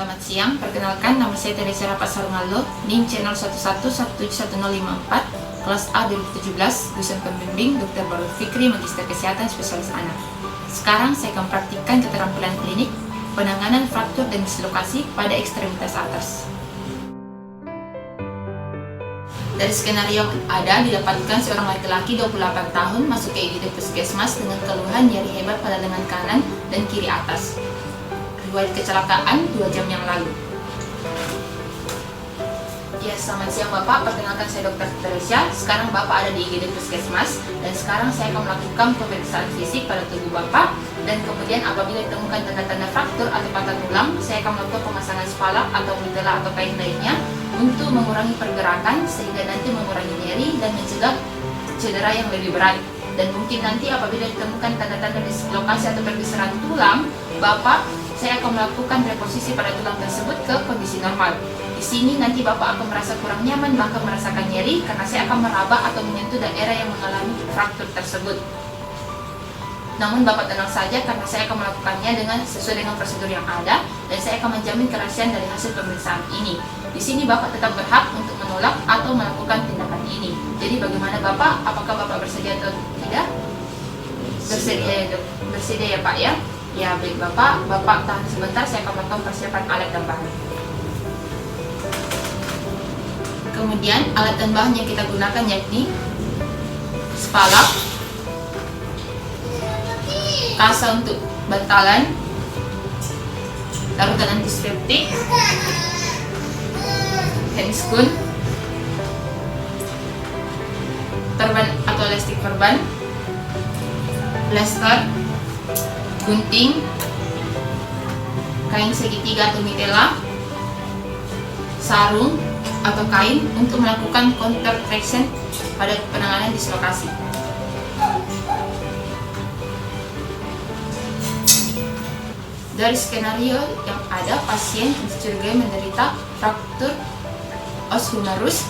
Selamat siang, perkenalkan nama saya Teresa Rapasarungallo, NIM channel 11171054, kelas A 2017, jurusan pembimbing Dr. Barul Fikri, Magister Kesehatan Spesialis Anak. Sekarang saya akan praktikkan keterampilan klinik penanganan fraktur dan dislokasi pada ekstremitas atas. Dari skenario yang ada, didapatkan seorang laki-laki 28 tahun masuk ke IGD Puskesmas dengan keluhan nyeri hebat pada lengan kanan dan kiri atas. Riwayat kecelakaan 2 jam yang lalu. Ya, selamat siang Bapak, perkenalkan saya Dr. Teresa. Sekarang Bapak ada di IGD Puskesmas dan sekarang saya akan melakukan pemeriksaan fisik pada tubuh Bapak, dan kemudian apabila ditemukan tanda-tanda fraktur atau patah tulang, saya akan melakukan pemasangan spalak atau mitela atau kain lainnya untuk mengurangi pergerakan sehingga nanti mengurangi nyeri dan mencegah cedera yang lebih berat. Dan mungkin nanti apabila ditemukan tanda-tanda dislokasi atau pergeseran tulang Bapak, saya akan melakukan reposisi pada tulang tersebut ke kondisi normal. Di sini nanti Bapak akan merasa kurang nyaman, bahkan merasakan nyeri karena saya akan meraba atau menyentuh daerah yang mengalami fraktur tersebut. Namun Bapak tenang saja karena saya akan melakukannya sesuai dengan prosedur yang ada, dan saya akan menjamin kerahasiaan dari hasil pemeriksaan ini. Di sini Bapak tetap berhak untuk menolak atau melakukan tindakan ini. Jadi bagaimana Bapak? Apakah Bapak bersedia atau tidak? Bersedia ya Pak ya? Ya baik Bapak tahan sebentar, saya akan melakukan persiapan alat dan bahan. Kemudian alat dan bahan yang kita gunakan yakni spalak, kasa untuk bantalan, larutan antiseptik, handscoon, perban atau elastik perban, plester, gunting, kain segitiga atau mitela, sarung atau kain untuk melakukan counter traction pada penanganan dislokasi. Dari skenario yang ada, pasien dicurigai menderita fraktur os humerus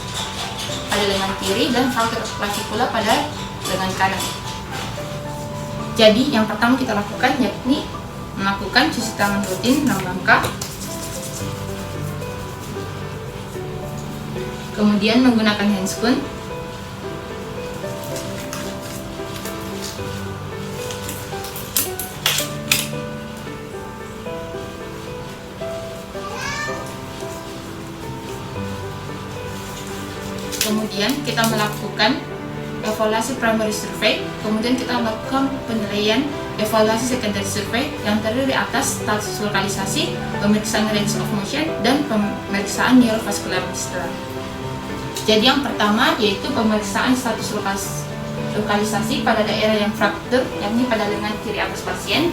pada lengan kiri dan fraktur clavicula pada lengan kanan. Jadi yang pertama kita lakukan yakni melakukan cuci tangan rutin 6 langkah, kemudian menggunakan handscoon, kemudian kita melakukan evaluasi primary survey, kemudian kita melakukan penilaian evaluasi secondary survey yang terdiri atas status lokalisasi, pemeriksaan range of motion, dan pemeriksaan neurovascular distal. Jadi yang pertama yaitu pemeriksaan status lokalisasi pada daerah yang fraktur, yakni pada lengan kiri atas pasien.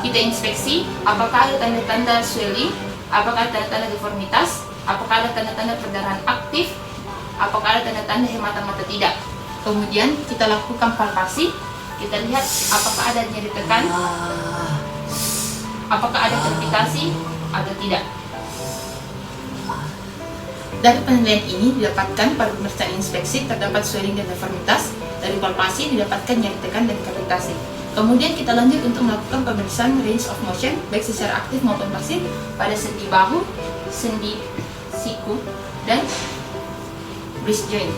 Kita inspeksi apakah ada tanda-tanda swelling, apakah ada tanda-tanda deformitas, apakah ada tanda-tanda perdarahan aktif, apakah ada tanda-tanda hematan atau tidak. Kemudian kita lakukan palpasi, kita lihat apakah ada nyeri tekan, apakah ada krepitasi atau tidak. Dari penilaian ini didapatkan pada pemeriksaan inspeksi terdapat swelling dan deformitas, dari palpasi didapatkan nyeri tekan dan krepitasi. Kemudian kita lanjut untuk melakukan pemeriksaan range of motion baik secara aktif maupun pasif pada sendi bahu, sendi siku, dan wrist joint.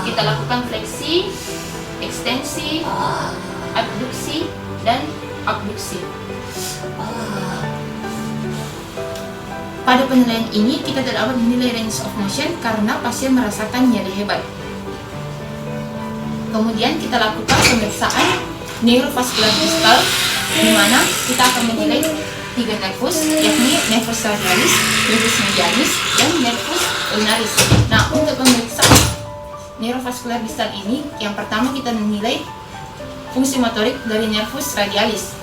Kita lakukan fleksi, ekstensi, abduksi, dan abduksi. Pada penilaian ini kita tidak dapat menilai range of motion karena pasien merasakan nyeri hebat. Kemudian kita lakukan pemeriksaan neurovascular distal, di mana kita akan menilai 3 nervus, yakni nervus radialis, nervus medialis, dan nervus ulnaris. Nah, untuk pemeriksaan neurovascular distal ini, yang pertama kita menilai fungsi motorik dari nervus radialis.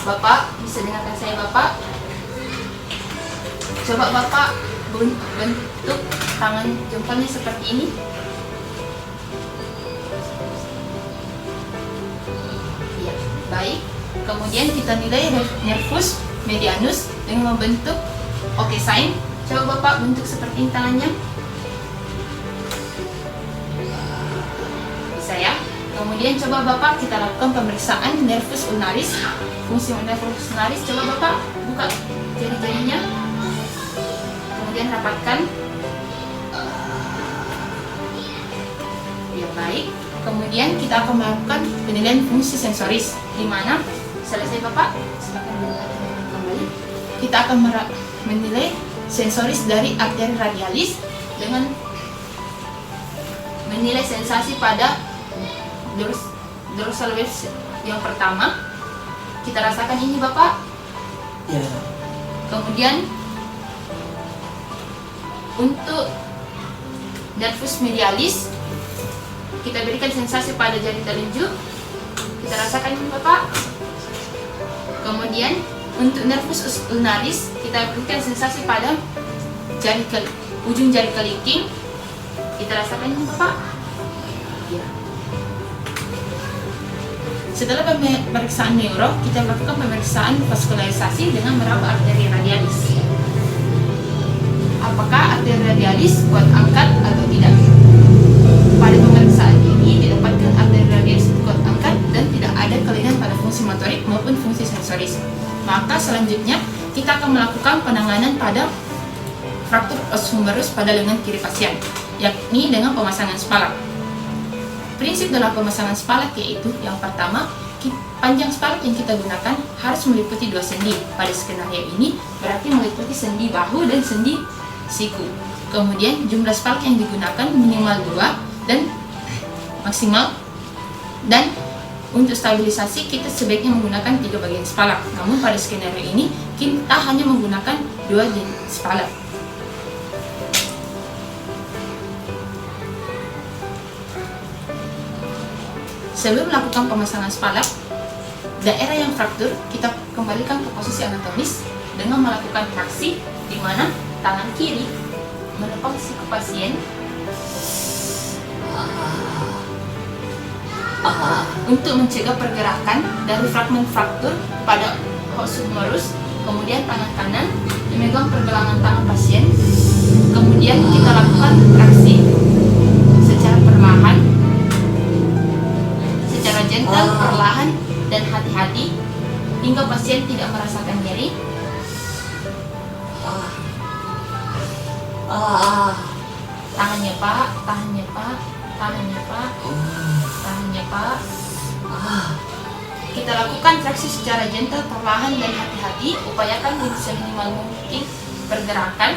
Bapak, bisa dengarkan saya Bapak? Coba Bapak bentuk tangan jempolnya seperti ini. Ya, baik. Kemudian kita nilai nervus medianus dengan membentuk OK sign. Coba Bapak bentuk seperti ini tangannya. Bisa ya? Kemudian coba Bapak kita lakukan pemeriksaan nervus ulnaris. Fungsi nervus ulnaris, coba Bapak buka jari-jarinya. Kemudian rapatkan. Ya, baik. Kemudian kita akan melakukan penilaian fungsi sensoris, di mana selesai Bapak, silakan dilihat kembali. Kita akan menilai sensoris dari arteri radialis dengan menilai sensasi pada dorsal waves yang pertama. Kita rasakan ini Bapak. Ya. Kemudian untuk nervus medialis kita berikan sensasi pada jari telunjuk. Kita rasakan ini Bapak. Kemudian untuk nervus ulnaris kita berikan sensasi pada ujung jari kelingking. Kita rasakan ini Bapak. Ya. Setelah pemeriksaan neuro, kita melakukan pemeriksaan vaskularisasi dengan meraba arteri radialis. Apakah arteri radialis kuat angkat atau tidak? Pada pemeriksaan ini didapatkan arteri radialis kuat angkat dan tidak ada kelainan pada fungsi motorik maupun fungsi sensoris. Maka selanjutnya kita akan melakukan penanganan pada fraktur os humerus pada lengan kiri pasien, yakni dengan pemasangan spalak. Prinsip dalam pemasangan spalak yaitu yang pertama, panjang spalak yang kita gunakan harus meliputi 2 sendi. Pada skenario ini berarti meliputi sendi bahu dan sendi siku. Kemudian jumlah spalak yang digunakan minimal 2 dan maksimal, dan untuk stabilisasi kita sebaiknya menggunakan 3 bagian spalak. Namun pada skenario ini kita hanya menggunakan 2 jenis spalak. Sebelum melakukan pemasangan spalak, daerah yang fraktur kita kembalikan ke posisi anatomis dengan melakukan traksi, di mana tangan kiri menopang siku pasien untuk mencegah pergerakan dari fragmen fraktur pada os humerus. Kemudian tangan kanan memegang pergelangan tangan pasien. Kemudian kita lakukan traksi secara perlahan, secara gentle, perlahan dan hati-hati hingga pasien tidak merasakan nyeri. Tahannya Pak, tahannya Pak, tahannya Pak, tahannya Pak. Kita lakukan traksi secara gentle, perlahan dan hati-hati. Upayakan seminimal mungkin pergerakan,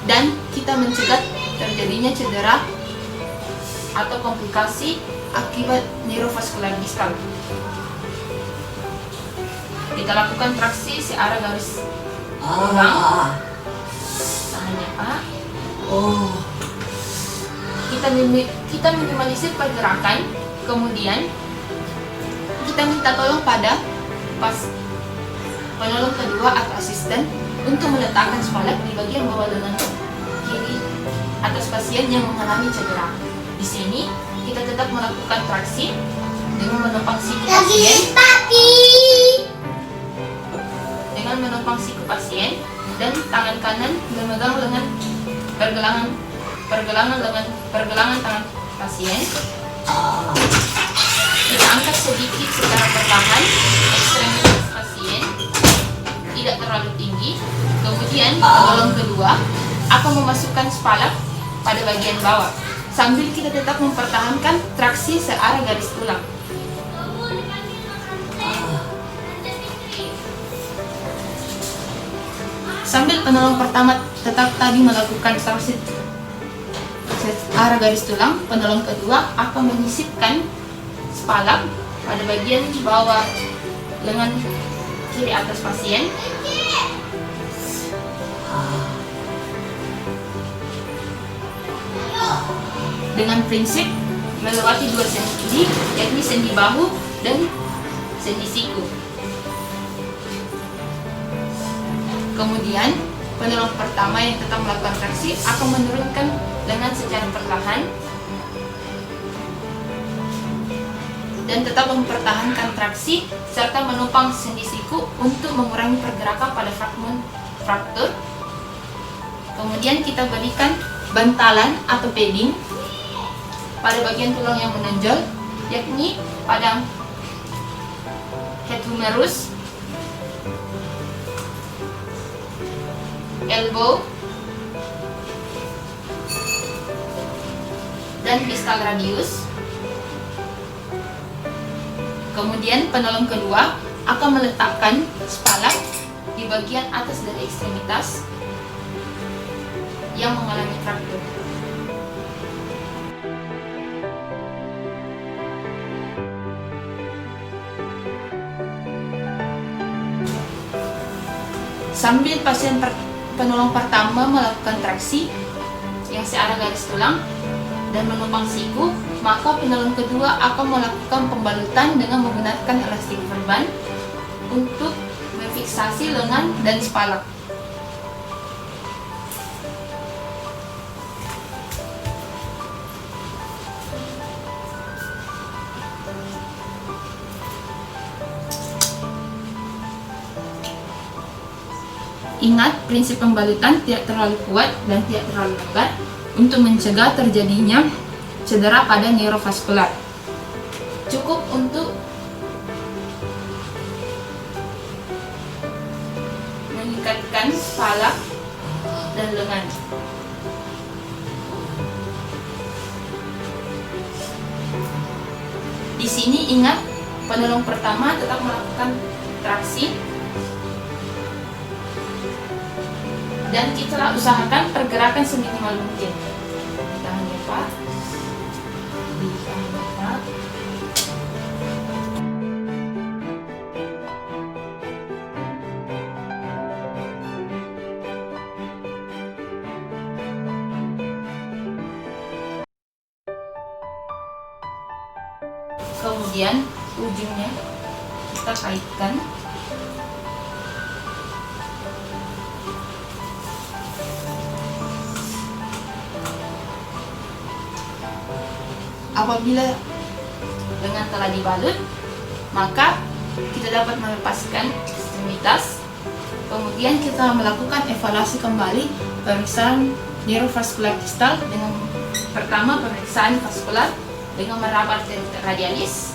dan kita mencegah terjadinya cedera atau komplikasi akibat neurovaskular distal. Kita lakukan traksi searah garis ulang. Tahannya Pak. Kita minimalisir pergerakan. Kemudian kita minta tolong pada penolong kedua atau asisten untuk meletakkan spalak di bagian bawah lengan kiri atas pasien yang mengalami cedera. Di sini kita tetap melakukan traksi dengan menopang siku pasien, dan tangan kanan memegang lengan pergelangan tangan pasien. Kita angkat sedikit secara perlahan ekstremitas pasien, tidak terlalu tinggi. Kemudian penolong kedua akan memasukkan spalak pada bagian bawah sambil kita tetap mempertahankan traksi searah garis ulang. Sambil penolong pertama tetap tadi melakukan traksi searah garis tulang, penolong kedua akan menyisipkan spalak pada bagian bawah lengan kiri atas pasien. Dengan prinsip melewati 2 sendi, yakni sendi bahu dan sendi siku. Kemudian penolong pertama yang tetap melakukan traksi akan menurunkan lengan secara perlahan dan tetap mempertahankan traksi serta menopang sendi siku untuk mengurangi pergerakan pada fragmen fraktur. Kemudian kita berikan bantalan atau padding pada bagian tulang yang menonjol yakni pada head humerus, elbow, dan distal radius. Kemudian penolong kedua akan meletakkan spalak di bagian atas dari ekstremitas yang mengalami fraktur. Sambil pasien penolong pertama melakukan traksi yang searah garis tulang dan menopang siku, maka penolong kedua akan melakukan pembalutan dengan menggunakan elastik perban untuk memfiksasi lengan dan spalak. Ingat, prinsip pembalutan tidak terlalu kuat dan tidak terlalu longgar untuk mencegah terjadinya cedera pada neurovaskular. Cukup untuk mengikatkan spalak dan lengan. Di sini ingat, penolong pertama tetap melakukan traksi dan kita usahakan pergerakan seminimal mungkin. Tahan ya Pak. Ditahan ya Pak. Kemudian ujungnya kita kaitkan. Apabila lengan telah dibalut, maka kita dapat melepaskan ekstremitas. Kemudian kita melakukan evaluasi kembali pemeriksaan neurovaskular distal dengan pertama pemeriksaan vaskular dengan meraba arteri radialis.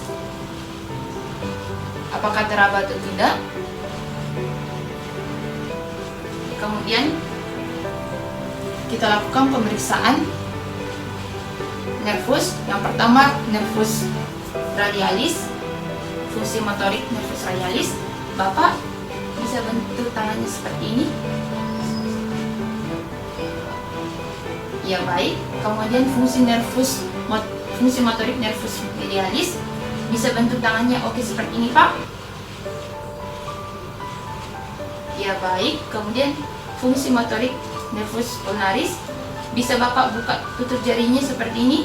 Apakah teraba atau tidak? Kemudian kita lakukan pemeriksaan nervus. Yang pertama nervus radialis, fungsi motorik nervus radialis. Bapak bisa bentuk tangannya seperti ini. Ya baik. Kemudian fungsi motorik nervus medialis, bisa bentuk tangannya oke seperti ini Pak. Ya baik. Kemudian fungsi motorik nervus ulnaris, bisa Bapak buka tutup jarinya seperti ini.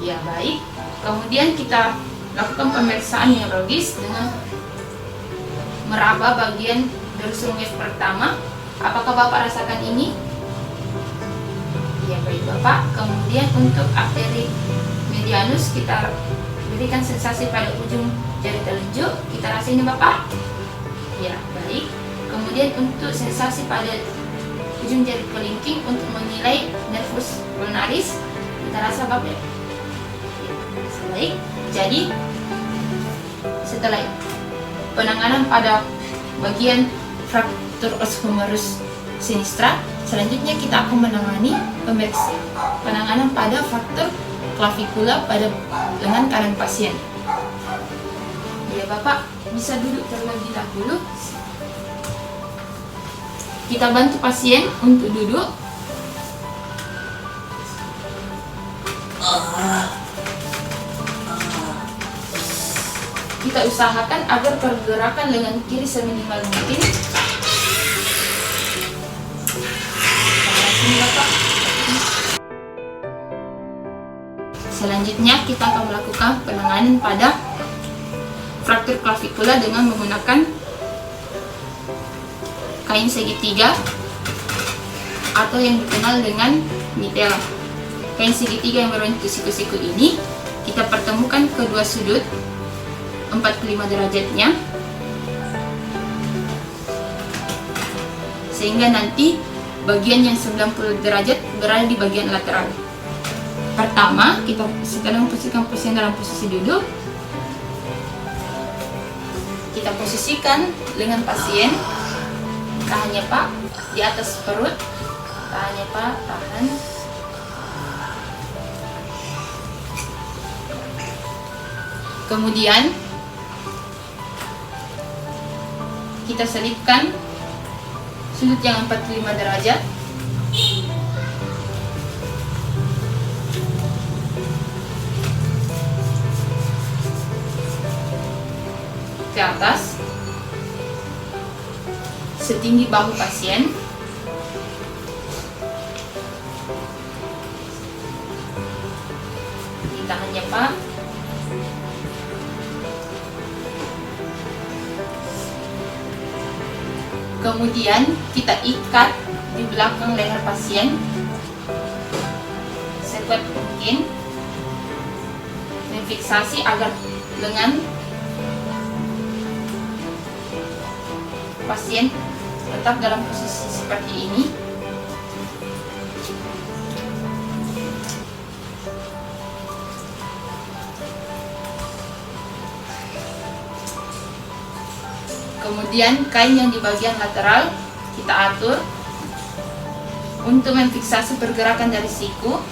Ya baik. Kemudian kita lakukan pemeriksaan neurologis dengan meraba bagian dorus lumboid pertama. Apakah Bapak rasakan ini? Ya baik Bapak. Kemudian untuk arteri medianus kita berikan sensasi pada ujung jari telunjuk. Kita rasa ini Bapak. Ya baik. Kemudian untuk sensasi pada ujung jari kelingking untuk menilai nervus ulnaris, kita rasa Bapak. Baik. Jadi setelah penanganan pada bagian fraktur os humerus sinistra, selanjutnya kita akan menangani penanganan pada fraktur klavikula pada lengan kanan pasien. Ya Bapak bisa duduk terlebih dahulu. Kita bantu pasien untuk duduk. Kita usahakan agar pergerakan lengan kiri seminimal mungkin. Selanjutnya kita akan melakukan penanganan pada fraktur klavikula dengan menggunakan kain segitiga atau yang dikenal dengan mitela. Kain segitiga yang berbentuk siku-siku ini kita pertemukan kedua sudut 45 derajatnya, sehingga nanti bagian yang 90 derajat berada di bagian lateral. Pertama, kita sekarang posisikan pasien dalam posisi duduk. Kita posisikan lengan pasien, tahannya Pak, di atas perut, tahannya Pak, tahan. Kemudian kita selipkan sudut yang 45 derajat. Ke atas setinggi bahu pasien. Ditahannya Pak. Kemudian kita ikat di belakang leher pasien sekuat mungkin, memfiksasi agar lengan pasien tetap dalam posisi seperti ini. Kemudian kain yang di bagian lateral kita atur untuk memfiksasi pergerakan dari siku.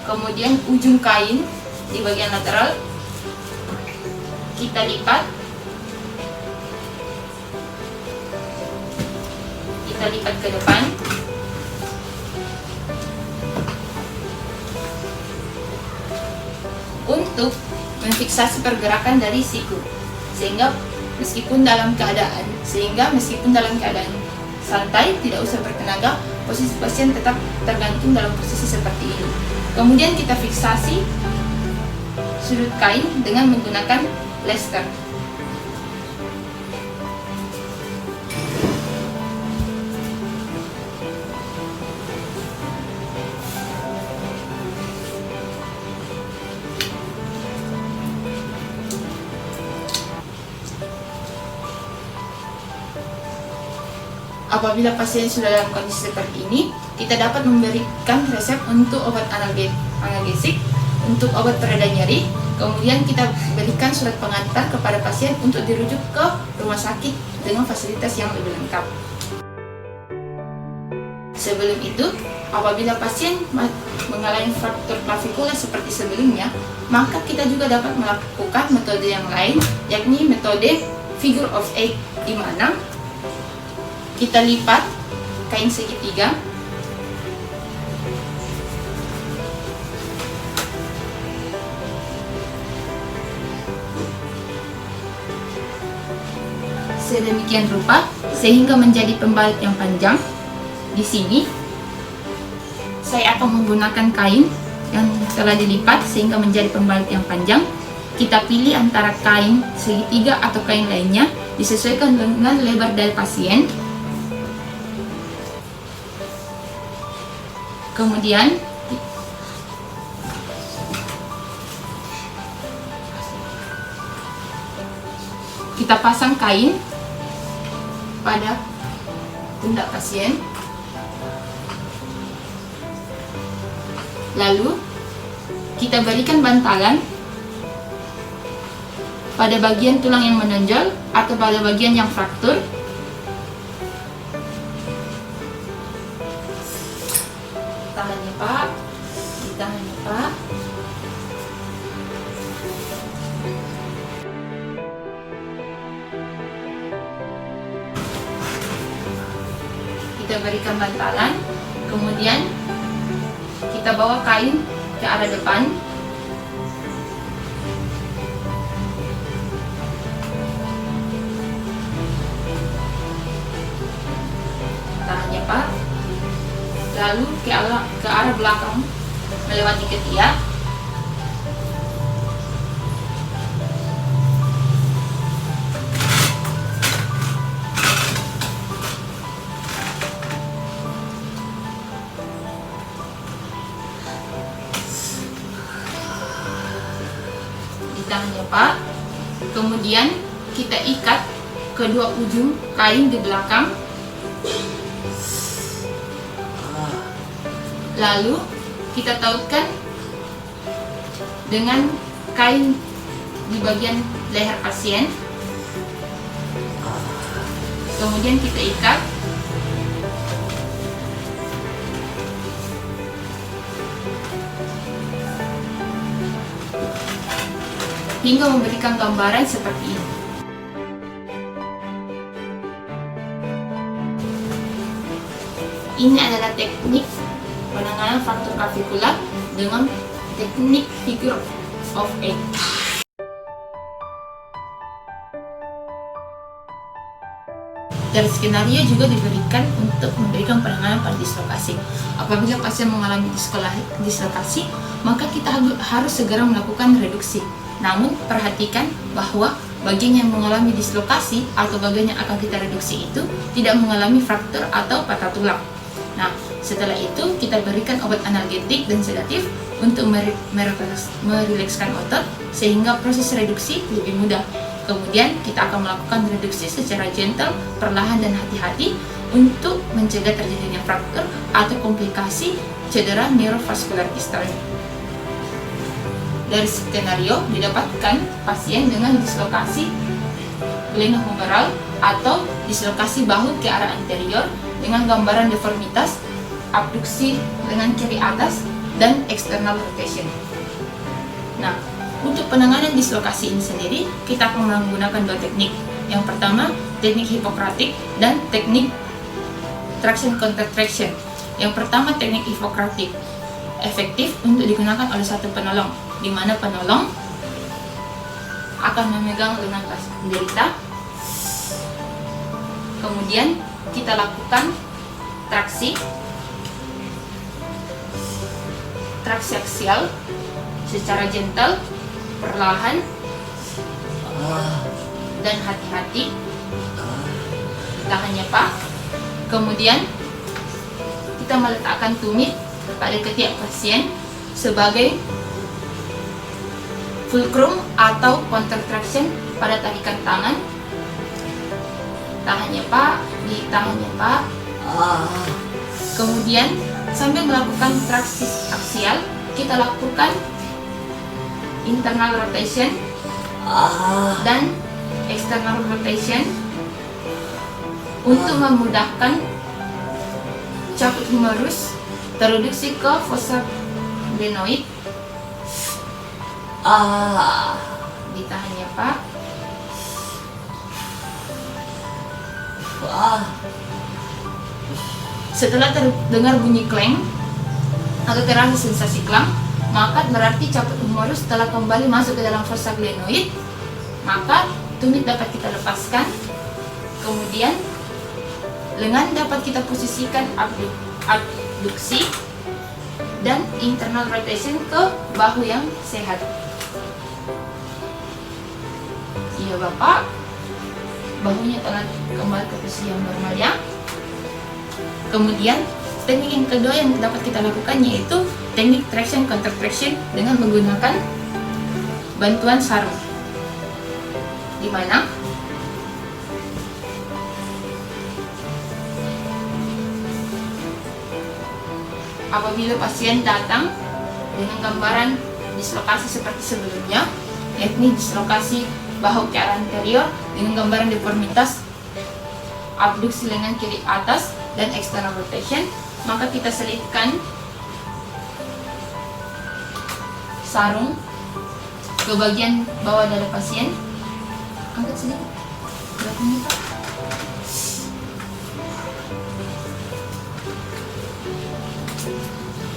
Kemudian ujung kain di bagian lateral kita lipat. Kita lipat ke depan. Untuk memfiksasi pergerakan dari siku, sehingga meskipun dalam keadaan santai, tidak usah bertenaga, posisi pasien tetap tergantung dalam posisi seperti ini. Kemudian kita fiksasi sudut kain dengan menggunakan plester. Apabila pasien sudah dalam kondisi seperti ini, kita dapat memberikan resep untuk obat analgesik, untuk obat pereda nyeri. Kemudian kita berikan surat pengantar kepada pasien untuk dirujuk ke rumah sakit dengan fasilitas yang lebih lengkap. Sebelum itu, apabila pasien mengalami fraktur clavicula seperti sebelumnya, maka kita juga dapat melakukan metode yang lain, yakni metode figure of 8, di mana kita lipat kain segitiga. Sedemikian rupa sehingga menjadi pembalut yang panjang. Di sini saya akan menggunakan kain yang telah dilipat sehingga menjadi pembalut yang panjang. Kita pilih antara kain segitiga atau kain lainnya, disesuaikan dengan lebar dari pasien. Kemudian kita pasang kain pada pundak pasien. Lalu kita berikan bantalan pada bagian tulang yang menonjol atau pada bagian yang fraktur. Tahannya Pak, ditahannya Pak. Kita berikan bantalan, kemudian kita bawa kain ke arah depan. Tahannya Pak. Lalu ke arah belakang melewati ketiak. Ditahannya Pak. Kemudian kita ikat kedua ujung kain di belakang. Lalu kita tautkan dengan kain di bagian leher pasien. Kemudian kita ikat. Hingga memberikan gambaran seperti ini. Ini adalah teknik penanganan fraktur clavicula dengan teknik figure of 8. Dari skenario juga diberikan untuk memberikan penanganan pada dislokasi. Apabila pasien mengalami dislokasi, maka kita harus segera melakukan reduksi. Namun perhatikan bahwa bagian yang mengalami dislokasi atau bagian yang akan kita reduksi itu tidak mengalami fraktur atau patah tulang. Nah, setelah itu kita berikan obat analgetik dan sedatif untuk merilekskan otot sehingga proses reduksi lebih mudah. Kemudian kita akan melakukan reduksi secara gentle, perlahan dan hati-hati untuk mencegah terjadinya fraktur atau komplikasi cedera neurovaskular distal. Dari skenario didapatkan pasien dengan dislokasi glenohumeral atau dislokasi bahu ke arah anterior dengan gambaran deformitas, abduksi lengan kiri atas, dan external rotation. Nah, untuk penanganan dislokasi ini sendiri, kita akan menggunakan dua teknik. Yang pertama, teknik hipokratik dan teknik traction counter traction. Yang pertama, teknik hipokratik efektif untuk digunakan oleh satu penolong, di mana penolong akan memegang lengan penderita. Kemudian kita lakukan traksi aksial secara gentle, perlahan, dan hati-hati. Tahannya Pak. Kemudian kita meletakkan tumit pada ketiak pasien sebagai fulcrum atau counter traction pada tarikan tangan. Tahannya Pak, ditahannya Pak. Kemudian sambil melakukan traksi aksial, kita lakukan internal rotation dan external rotation untuk memudahkan caput humerus tereduksi ke fossa glenoid. Ditahannya Pak. Setelah terdengar bunyi kleng atau terasa sensasi klang, maka berarti caput humerus telah kembali masuk ke dalam fossa glenoid. Maka tumit dapat kita lepaskan. Kemudian lengan dapat kita posisikan abduksi dan internal rotation ke bahu yang sehat. Iya Bapak, bahunya telah kembali ke posisi yang normal ya. Kemudian teknik yang kedua yang dapat kita lakukan yaitu teknik traction counter traction dengan menggunakan bantuan sarung, di mana apabila pasien datang dengan gambaran dislokasi seperti sebelumnya, yakni dislokasi bahu ke arah anterior dengan gambaran deformitas, abduksi lengan kiri atas, dan external rotation, maka kita selipkan sarung ke bagian bawah dada pasien. Angkat sedikit belakangnya Pak.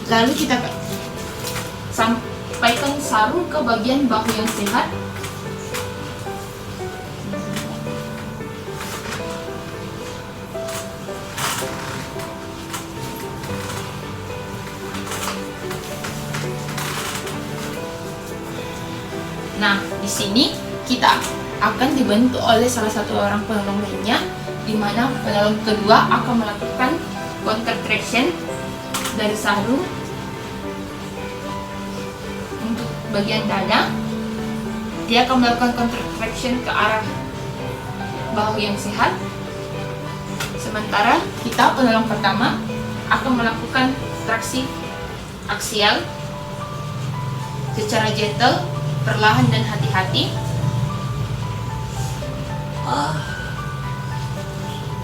Lalu kita sampaikan sarung ke bagian bahu yang sehat. Nah, di sini kita akan dibantu oleh salah satu orang penolong lainnya, di mana penolong kedua akan melakukan counter traction dari sarung untuk bagian dada. Dia akan melakukan counter traction ke arah bahu yang sehat. Sementara kita penolong pertama akan melakukan traksi aksial secara gentle, perlahan dan hati-hati.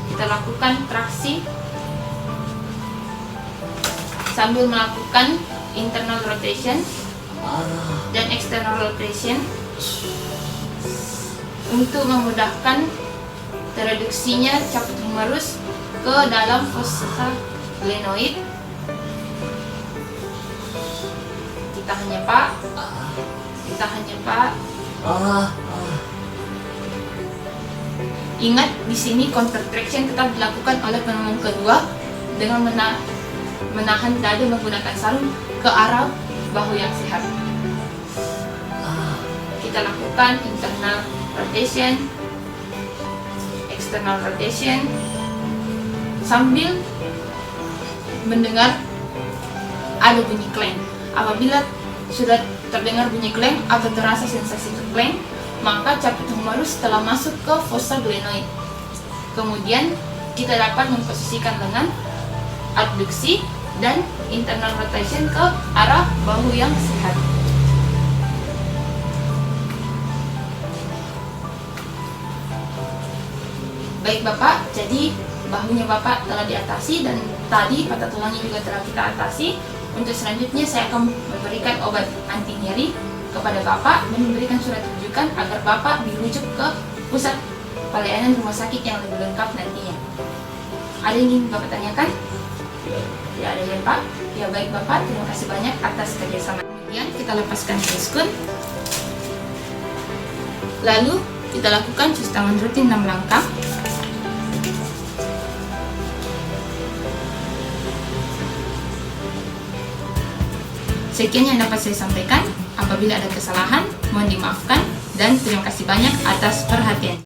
Kita lakukan traksi sambil melakukan internal rotation dan external rotation untuk memudahkan tereduksinya caput humerus ke dalam fossa glenoid. Ditahannya Pak, ditahannya Pak. Ingat, di sini counter traction tetap dilakukan oleh penolong kedua dengan menahan dada menggunakan sarung ke arah bahu yang sehat. Kita lakukan internal rotation, external rotation sambil mendengar ada bunyi clank. Apabila sudah terdengar bunyi clank atau terasa sensasi clank, maka caput humerus telah masuk ke fossa glenoid. Kemudian kita dapat memposisikan lengan, abduksi dan internal rotation ke arah bahu yang sehat. Baik Bapak, jadi bahunya Bapak telah diatasi dan tadi patah tulangnya juga telah kita atasi. Untuk selanjutnya saya akan memberikan obat anti nyeri kepada Bapak dan memberikan surat rujukan agar Bapak dirujuk ke pusat pelayanan rumah sakit yang lebih lengkap nantinya. Ada yang ingin Bapak tanyakan? Tidak ada ya Pak? Ya baik Bapak, terima kasih banyak atas kerjasama. Kemudian kita lepaskan seskun. Lalu kita lakukan cuci tangan rutin 6 langkah. Sekian yang dapat saya sampaikan. Apabila ada kesalahan, mohon dimaafkan dan terima kasih banyak atas perhatian.